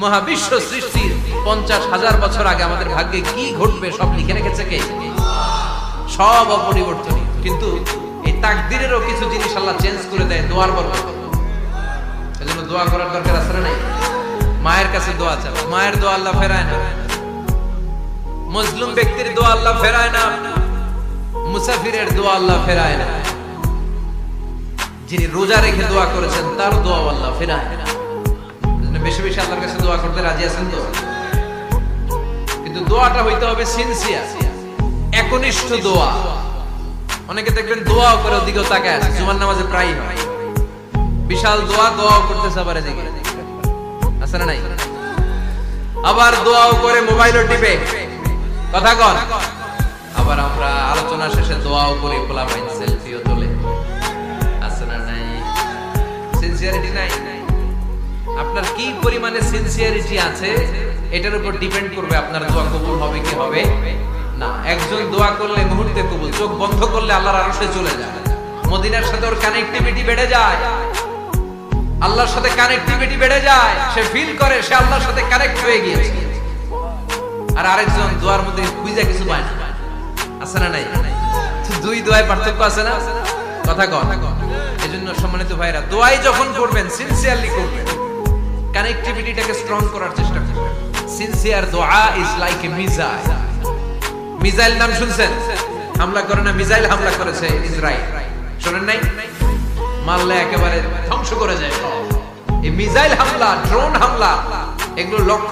মহাবিশ্ব সৃষ্টির 50,000 বছর আগে আমাদের ভাগ্যে কি ঘটবে সব লিখে রেখেছে কে? সব অপরিবর্তনীয়। কিন্তু এই তাকদীরেরও কিছু জিনিস আল্লাহ চেঞ্জ করে দেয় দোয়ার বরকতে। এজন্য দোয়া করার দরকার আছে না নাই? মায়ের কাছে দোয়া চাও, মায়ের দোয়া আল্লাহ ফেরায় না। মজলুম ব্যক্তির দোয়া আল্লাহ ফেরায় না, মুসাফিরের দোয়া আল্লাহ ফেরায় না। যিনি রোজা রেখে দোয়া করেছেন তার দোয়া আল্লাহ ফেরায় না। বেশি বেশি আল্লাহর কাছে দোয়া করতে রাজি আছেন তো? কিন্তু দোয়াটা হইতে হবে সিনসিয়ার, একনিষ্ঠ দোয়া। অনেকে দেখবেন দোয়াও করে ওদিকেও তাকায় আছে, জুমার নামাজে প্রায় হয় বিশাল দোয়া, দোয়াও করতেছে আবার এদিকে, আছে না নাই? আবার দোয়াও করে মোবাইলও টিপে, কথা কন। আবার আমরা আলোচনা শেষে দোয়াও করে পোলাপাইন সেলফিও তোলে, আছে না নাই? সিনসিয়ারিটি নাই। আপনার কি পরিমাণে সিনসিয়ারিটি আছে এটার উপর ডিপেন্ড করবে আপনার দোয়া কবুল হবে কি হবে না। একজন দোয়া করলে মুহূর্তে কবুল, চোখ বন্ধ করলে আল্লাহর আরশে চলে যায়। মদিনার সাথে ওর কানেক্টিভিটি বেড়ে যায়, আল্লাহর সাথে কানেক্টিভিটি বেড়ে যায়, সে ফিল করে সে আল্লাহর সাথে কানেক্ট হয়ে গিয়েছে। আর আরেকজন দোয়ার মধ্যে খুঁজে কিছু পায় না, আছে না নাই? দুই দোয়ায় পার্থক্য আছে না, কথা কন। এজন্য সম্মানিত ভাইরা, দোয়াই যখন করবেন সিনসিয়ারলি করবেন, কানেক্টিভিটিটাকে স্ট্রং করার চেষ্টা করবেন। সিনসিয়ার দোয়া is like a missile. Missile নাম শুনছেন? হামলা করে না, মিসাইল হামলা করেছে ইসরায়েল, শুনেন নাই? মারলে একেবারে ধ্বংস করে যায়। এই মিসাইল হামলা, ড্রোন হামলা, এগুলো লক্ষ্য